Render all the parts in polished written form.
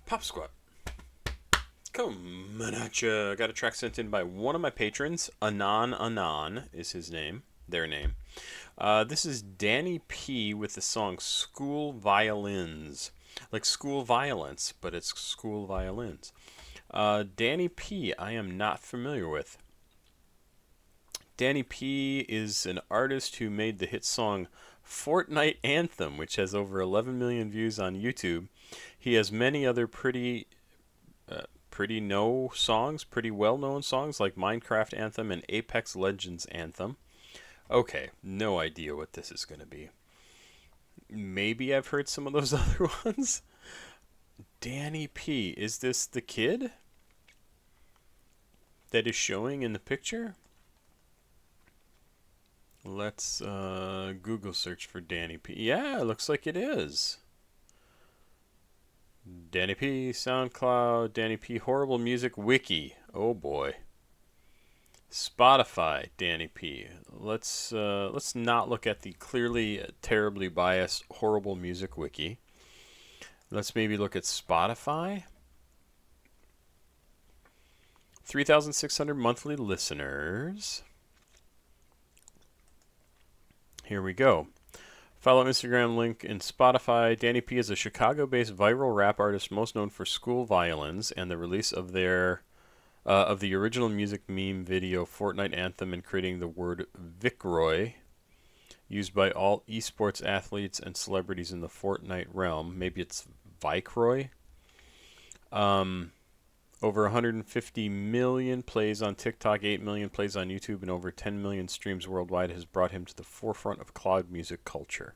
Pop Squat. Coming at ya. Got a track sent in by one of my patrons. Anon is his name. Their name. This is DannyP with the song School Violins. Like school violence, but it's school violins. DannyP, I am not familiar with. DannyP is an artist who made the hit song Fortnite Anthem, which has over 11 million views on YouTube. He has many other pretty well-known songs like Minecraft Anthem and Apex Legends Anthem. Okay, no idea what this is going to be. Maybe I've heard some of those other ones. DannyP, is this the kid that is showing in the picture? Let's Google search for DannyP. Yeah, it looks like it is. DannyP, SoundCloud, DannyP, Horrible Music Wiki. Oh boy. Spotify, DannyP. Let's not look at the clearly terribly biased Horrible Music Wiki. Let's maybe look at Spotify. 3,600 monthly listeners. Here we go. Follow Instagram link in Spotify. DannyP is a Chicago-based viral rap artist most known for School Violins and the release of their of the original music meme video Fortnite Anthem and creating the word Vicroy used by all esports athletes and celebrities in the Fortnite realm. Maybe it's Vicroy. Over 150 million plays on TikTok, 8 million plays on YouTube, and over 10 million streams worldwide has brought him to the forefront of cloud music culture.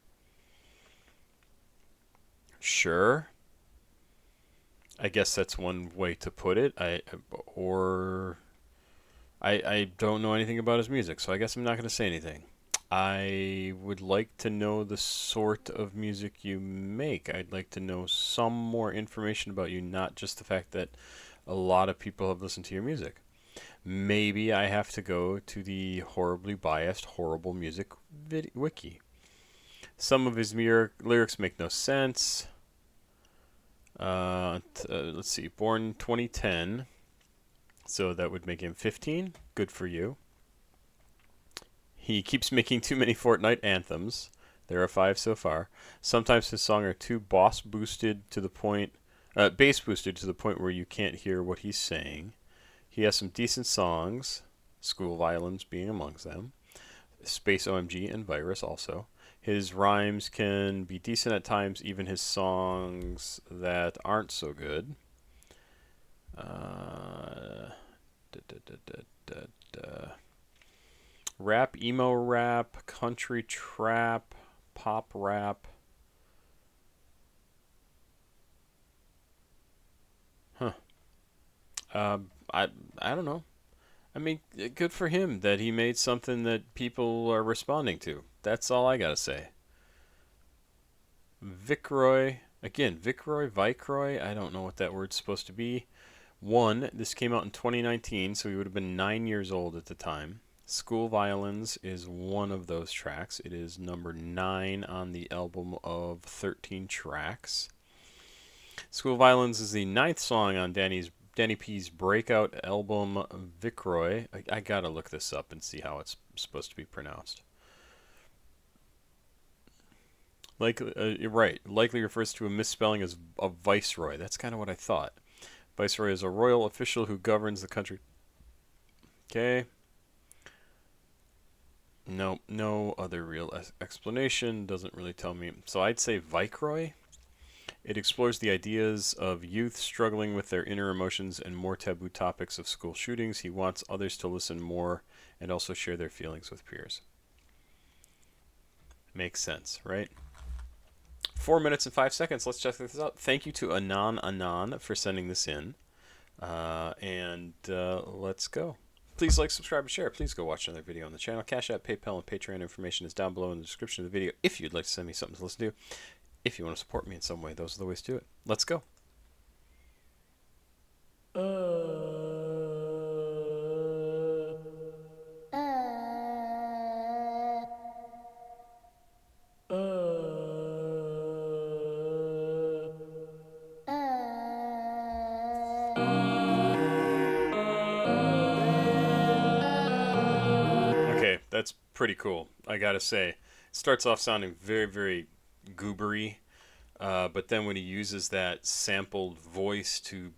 Sure. I guess that's one way to put it. I don't know anything about his music, so I guess I'm not going to say anything. I would like to know the sort of music you make. I'd like to know some more information about you, not just the fact that a lot of people have listened to your music. Maybe I have to go to the horribly biased Horrible Music Wiki. Some of his lyrics make no sense. Let's see. Born 2010. So that would make him 15. Good for you. He keeps making too many Fortnite anthems. There are 5 so far. Sometimes his songs are too bass boosted to the point where you can't hear what he's saying. He has some decent songs, School Violins being amongst them. Space OMG and Virus also. His rhymes can be decent at times, even his songs that aren't so good. Rap, emo rap, country trap, pop rap. Huh. I don't know. I mean, good for him that he made something that people are responding to. That's all I gotta say. Vicroy. Again, Vicroy. I don't know what that word's supposed to be. This came out in 2019, so he would have been 9 years old at the time. School Violins is one of those tracks. It is number 9 on the album of 13 tracks. School Violins is the 9th song on DannyP's breakout album Vicroy. I gotta look this up and see how it's supposed to be pronounced. You're right. Likely refers to a misspelling as a viceroy. That's kind of what I thought. Viceroy is a royal official who governs the country. Okay. No other real explanation. Doesn't really tell me. So I'd say Vicroy. It explores the ideas of youth struggling with their inner emotions and more taboo topics of school shootings. He wants others to listen more and also share their feelings with peers. Makes sense, right? 4 minutes and 5 seconds. Let's check this out. Thank you to Anon for sending this in. Let's go. Please like, subscribe, and share. Please go watch another video on the channel. CashApp, PayPal, and Patreon information is down below in the description of the video if you'd like to send me something to listen to. If you want to support me in some way, those are the ways to do it. Let's go. That's pretty cool, I gotta say. It starts off sounding very, very goobery, but then when he uses that sampled voice to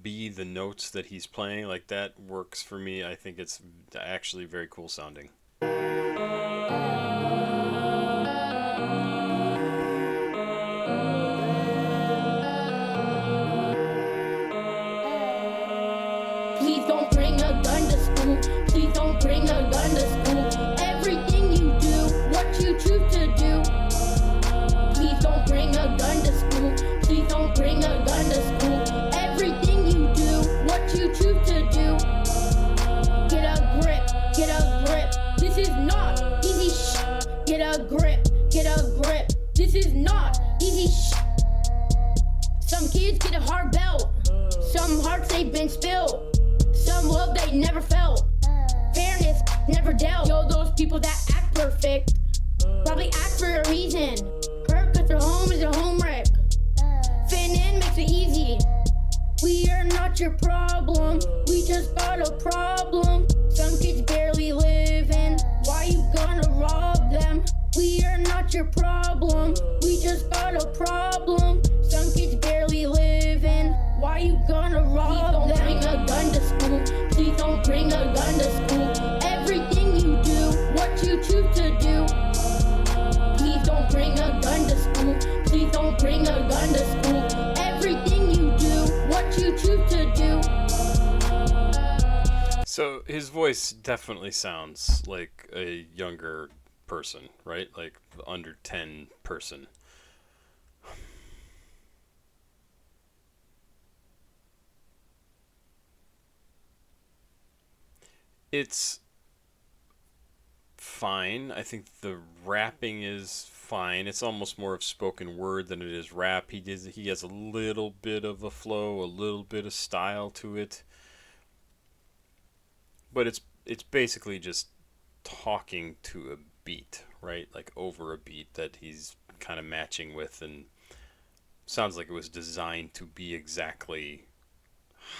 be the notes that he's playing, like that works for me. I think it's actually very cool sounding. Please don't bring a gun to school. Please don't bring a gun to school. Everything you do, what you choose to do. Please don't bring a gun to school. Please don't bring a gun to school. Everything you do, what you choose to do. Get a grip, get a grip. This is not easy Get a grip, get a grip. This is not easy Some kids get a hard belt. Some hearts they've been spilled. Some love they never felt. Fairness never dealt. Yo, those people that act perfect probably act for a reason. Hurt cause their home is a home wreck. Fitting in makes it easy. We are not your problem. We just got a problem. Some kids barely living. Why you gonna rob them? We are not your problem. We just got a problem. Some kids barely living. Why you gonna rob them? Please don't bring a gun to school. Please don't bring a gun to school. Everything you do, what you choose to do. Please don't bring a gun to school. Please don't bring a gun to school. Everything you do, what you choose to do. So his voice definitely sounds like a younger person, right? Like under 10 person. It's fine. I think the rapping is fine. It's almost more of spoken word than it is rap. He has a little bit of a flow, a little bit of style to it. But it's basically just talking to a beat, right? Like over a beat that he's kind of matching with, and sounds like it was designed to be exactly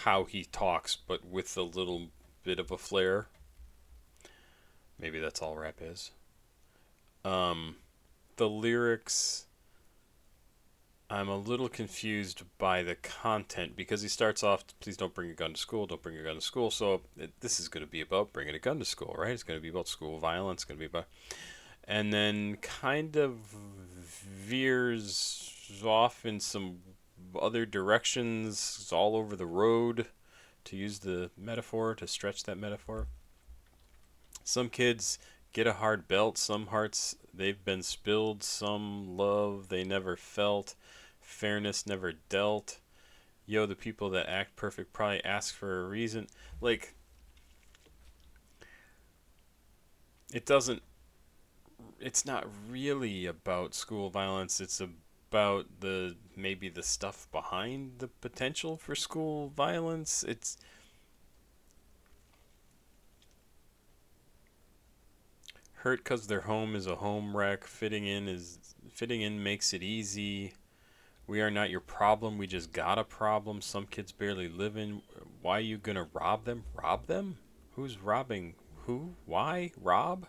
how he talks, but with a little bit of a flair. Maybe that's all rap is. The lyrics, I'm a little confused by the content, because he starts off, please don't bring a gun to school, don't bring a gun to school. So this is going to be about bringing a gun to school, right? It's going to be about school violence, going to be about, and then kind of veers off in some other directions all over the road, to use the metaphor, to stretch that metaphor. Some kids get a hard belt, some hearts they've been spilled, some love they never felt, fairness never dealt. Yo, the people that act perfect probably ask for a reason. Like, it's not really about school violence. It's about maybe the stuff behind the potential for school violence. It's hurt because their home is a home wreck. Fitting in makes it easy. We are not your problem. We just got a problem. Some kids barely live in. Why are you gonna rob them? Rob them? Who's robbing who? Why? Rob?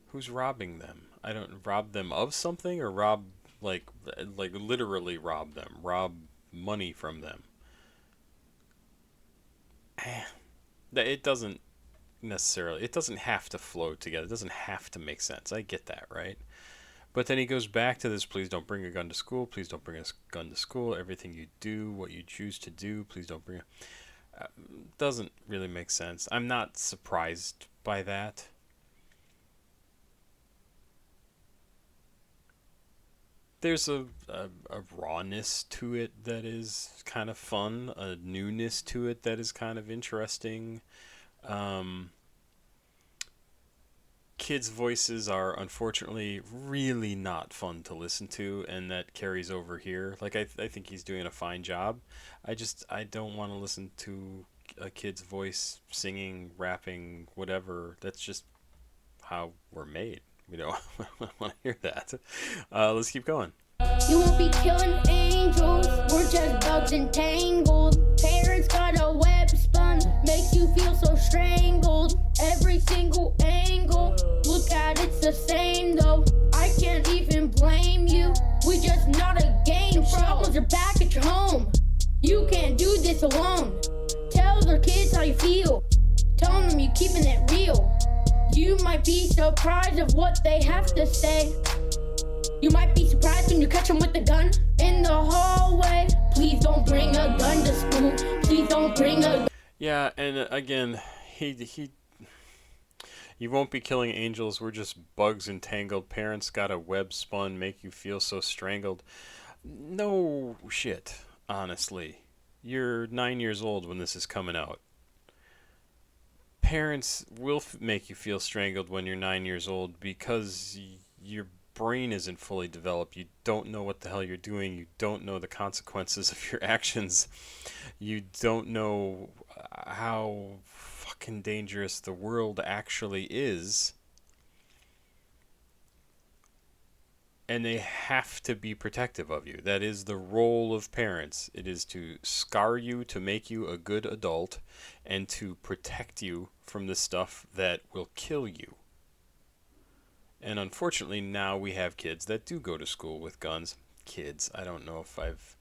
Who's robbing them? I don't rob them of something, or rob like literally rob them. Rob money from them. It doesn't necessarily, it doesn't have to flow together. It doesn't have to make sense. I get that, right? But then he goes back to this, please don't bring a gun to school. Please don't bring a gun to school. Everything you do, what you choose to do, please don't bring it. Doesn't really make sense. I'm not surprised by that. There's a rawness to it that is kind of fun, a newness to it that is kind of interesting. Kids' voices are unfortunately really not fun to listen to, and that carries over here. Like, I think he's doing a fine job. I don't want to listen to a kid's voice singing, rapping, whatever. That's just how we're made. We don't want to hear that. Let's keep going. You won't be killing angels, we're just bugs entangled. Parents got a web spun, makes you feel so strangled. every single angle. Look at it's the same though. I can't even blame you. We just not a game show. Problems are back at your home. You can't do this alone. Tell their kids how you feel. Tell them you keeping it real. You might be surprised of what they have to say. You might be surprised when you catch them with a gun in the hallway. Please don't bring a gun to school. Please don't bring a... Yeah, and again, you won't be killing angels. We're just bugs entangled. Parents got a web spun, make you feel so strangled. No shit, honestly. You're 9 years old when this is coming out. Parents will make you feel strangled when you're 9 years old because your brain isn't fully developed. You don't know what the hell you're doing. You don't know the consequences of your actions. You don't know how fucking dangerous the world actually is. And they have to be protective of you. That is the role of parents. It is to scar you, to make you a good adult, and to protect you from the stuff that will kill you. And unfortunately, now we have kids that do go to school with guns. Kids, I don't know if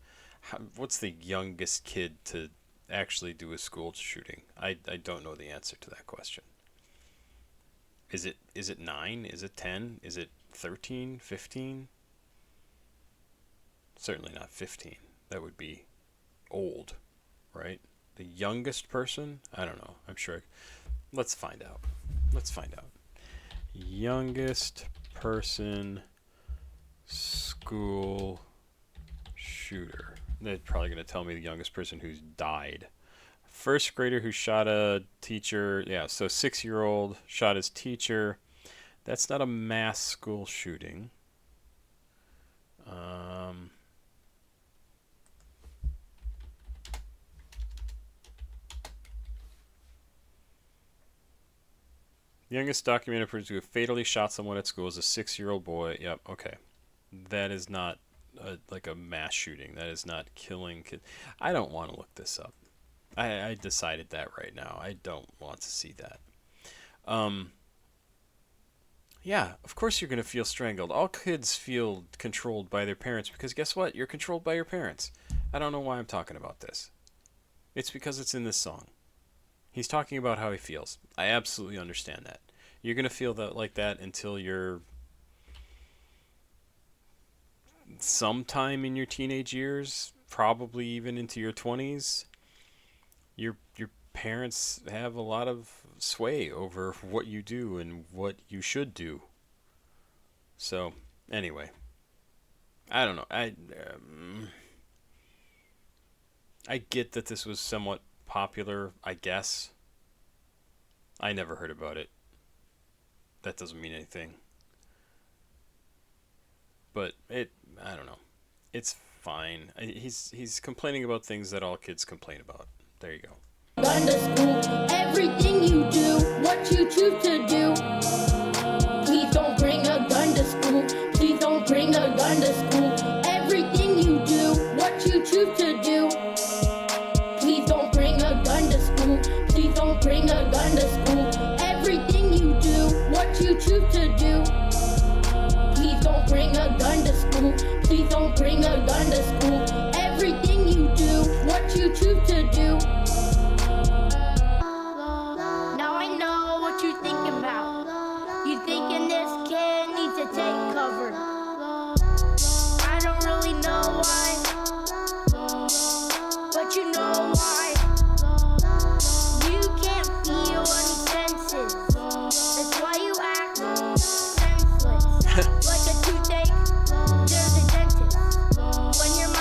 what's the youngest kid to actually do a school shooting? I don't know the answer to that question. Is it 9? Is it 10? Is it 13? 15? Certainly not 15. That would be old, right? The youngest person? I don't know. I'm sure. Let's find out. Youngest person school shooter. They're probably going to tell me the youngest person who's died. First grader who shot a teacher. Yeah, so 6-year-old shot his teacher. That's not a mass school shooting. The youngest documented person who fatally shot someone at school is a 6-year-old boy. Yep, okay. That is not like a mass shooting. That is not killing kids. I don't want to look this up. I decided that right now. I don't want to see that. Yeah, of course you're going to feel strangled. All kids feel controlled by their parents because guess what? You're controlled by your parents. I don't know why I'm talking about this. It's because it's in this song. He's talking about how he feels. I absolutely understand that. You're going to feel that like that until you're sometime in your teenage years, probably even into your 20s. Your parents have a lot of sway over what you do and what you should do. So, anyway, I don't know. I get that this was somewhat popular, I guess. I never heard about it. That doesn't mean anything. But I don't know. It's fine. He's complaining about things that all kids complain about. There you go. Gun to school, everything you do, what you choose to do. Please don't bring a gun to school. Please don't bring a gun to school. Everything you do, what you choose to do. Please don't bring a gun to school. Please don't bring a gun to school. Everything you do, what you choose to do. Please don't bring a gun to school. Please don't bring a gun to school. Everything you do, what you choose to do. Now I know what you're thinking about. You thinking this kid needs to take cover. I don't really know why, but you know why. You can't feel any senses. That's why you act senseless. Like a toothache, there's a dentist. When your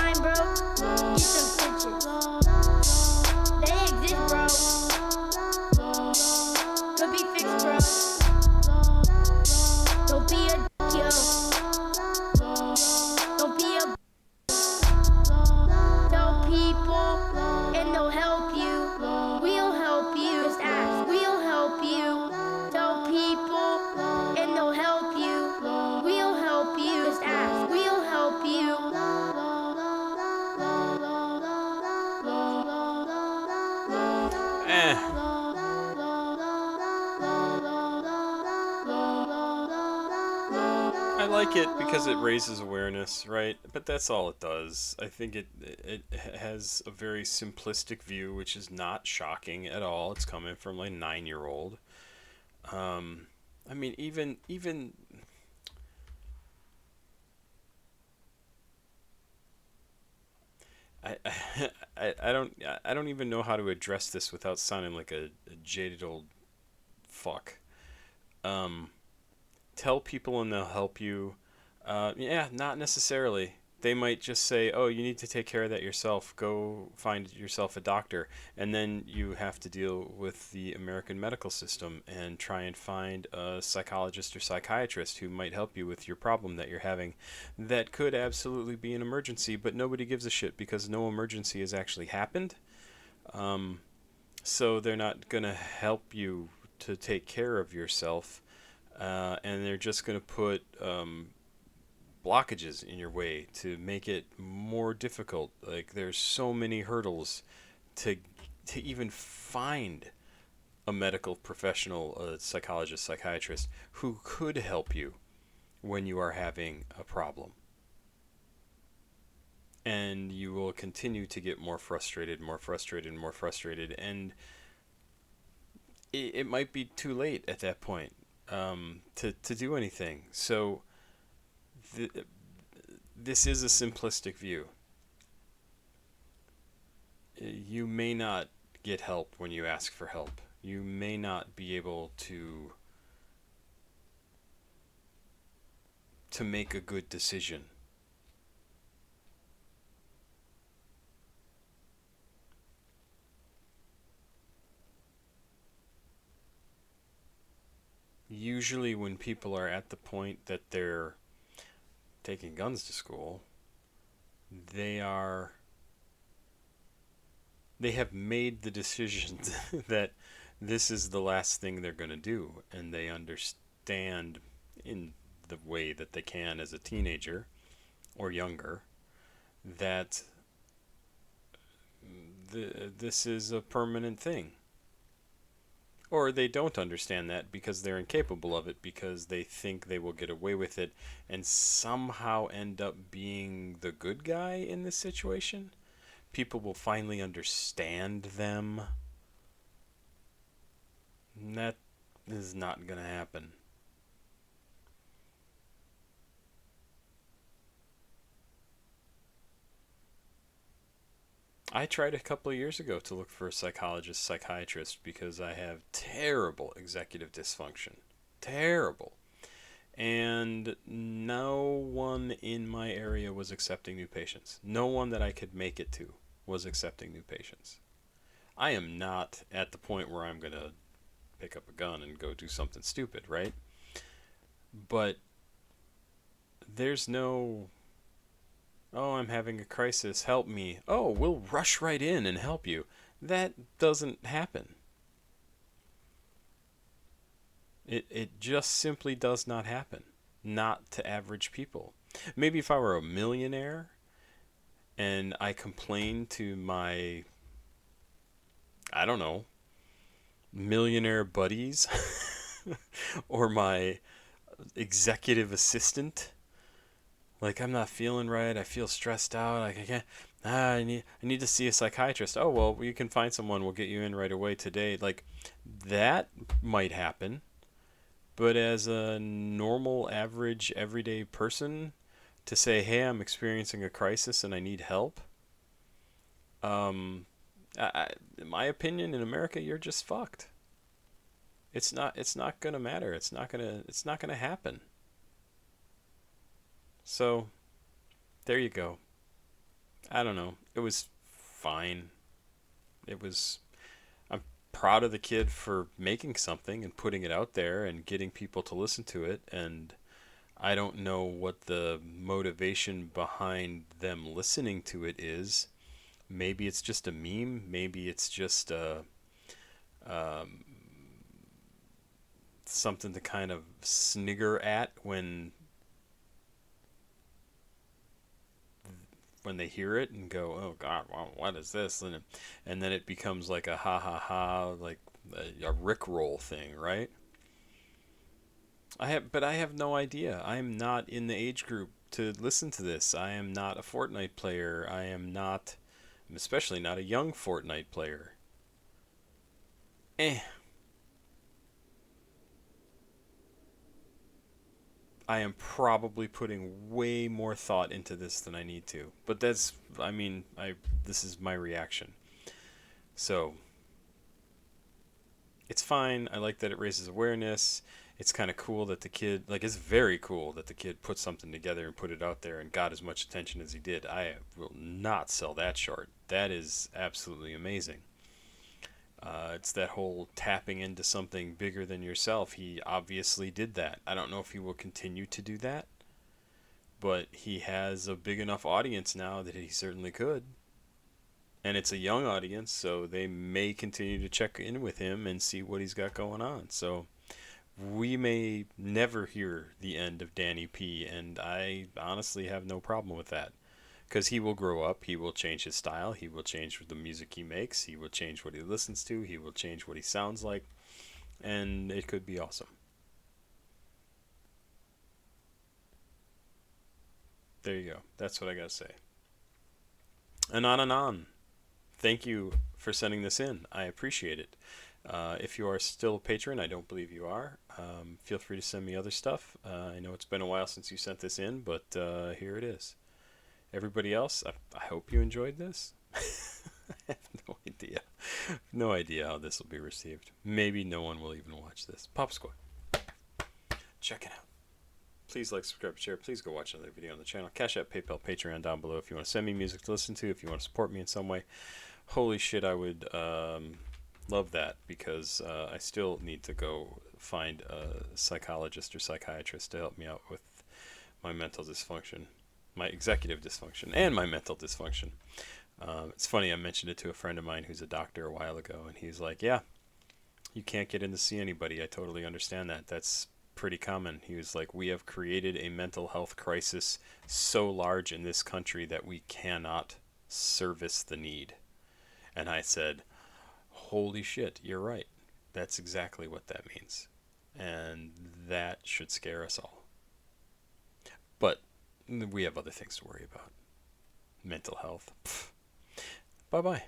like it because it raises awareness, right? But that's all it does. I think it has a very simplistic view, which is not shocking at all. It's coming from like a 9-year-old. Um, I mean, even I, I don't even know how to address this without sounding like a jaded old fuck. Um, Tell people and they'll help you. Yeah, not necessarily. They might just say, "Oh, you need to take care of that yourself. Go find yourself a doctor." And then you have to deal with the American medical system and try and find a psychologist or psychiatrist who might help you with your problem that you're having. That could absolutely be an emergency, but nobody gives a shit because no emergency has actually happened. Um, so they're not going to help you to take care of yourself, and they're just going to put blockages in your way to make it more difficult. Like there's so many hurdles to even find a medical professional, a psychologist, psychiatrist who could help you when you are having a problem. And you will continue to get more frustrated, more frustrated, more frustrated, and it might be too late at that point to do anything. So th- this is a simplistic view. You may not get help when you ask for help. You may not be able to make a good decision. Usually when people are at the point that they're taking guns to school, they are they have made the decision that this is the last thing they're going to do, and they understand in the way that they can as a teenager or younger that this is a permanent thing. Or they don't understand that because they're incapable of it, because they think they will get away with it and somehow end up being the good guy in this situation. People will finally understand them. And that is not going to happen. I tried a couple of years ago to look for a psychologist, psychiatrist because I have terrible executive dysfunction. Terrible. And no one in my area was accepting new patients. No one that I could make it to was accepting new patients. I am not at the point where I'm going to pick up a gun and go do something stupid, right? But there's no, "Oh, I'm having a crisis, help me." "Oh, we'll rush right in and help you." That doesn't happen. It just simply does not happen. Not to average people. Maybe if I were a millionaire and I complained to my, I don't know, millionaire buddies or my executive assistant, like, "I'm not feeling right, I feel stressed out, like I can't, I need to see a psychiatrist." "Oh, well, you can find someone, we'll get you in right away today." Like, that might happen. But as a normal, average, everyday person, to say, "Hey, I'm experiencing a crisis and I need help," um, in my opinion, in America, you're just fucked. It's not gonna matter. It's not gonna happen. So there you go. I don't know. It was fine. It was. I'm proud of the kid for making something and putting it out there and getting people to listen to it. And I don't know what the motivation behind them listening to it is. Maybe it's just a meme. Maybe it's just um, something to kind of snigger at when they hear it and go, "Oh God, what is this?" And then it becomes like a ha ha ha, like a Rickroll thing, right? But I have no idea. I am not in the age group to listen to this. I am not a Fortnite player. I am not, especially not a young Fortnite player. Eh. I am probably putting way more thought into this than I need to. But that's, I mean, this is my reaction. So, it's fine. I like that it raises awareness. It's kind of cool that the kid, like, it's very cool that the kid put something together and put it out there and got as much attention as he did. I will not sell that short. That is absolutely amazing. It's that whole tapping into something bigger than yourself. He obviously did that. I don't know if he will continue to do that, but he has a big enough audience now that he certainly could. And it's a young audience, so they may continue to check in with him and see what he's got going on. So we may never hear the end of Danny P, and I honestly have no problem with that. Because he will grow up, he will change his style, he will change the music he makes, he will change what he listens to, he will change what he sounds like, and it could be awesome. There you go. That's what I gotta say. And on and on. Thank you for sending this in. I appreciate it. If you are still a patron, I don't believe you are, feel free to send me other stuff. I know it's been a while since you sent this in, but here it is. Everybody else, I hope you enjoyed this. I have no idea. No idea how this will be received. Maybe no one will even watch this. Pop Squad. Check it out. Please like, subscribe, share. Please go watch another video on the channel. CashApp, PayPal, Patreon down below if you want to send me music to listen to, if you want to support me in some way. Holy shit, I would love that, because I still need to go find a psychologist or psychiatrist to help me out with my mental dysfunction, my executive dysfunction, and my mental dysfunction. It's funny, I mentioned it to a friend of mine who's a doctor a while ago, and he's like, yeah, you can't get in to see anybody. I totally understand that. That's pretty common. He was like, we have created a mental health crisis so large in this country that we cannot service the need. And I said, holy shit, you're right. That's exactly what that means. And that should scare us all. But we have other things to worry about. Mental health. Bye bye.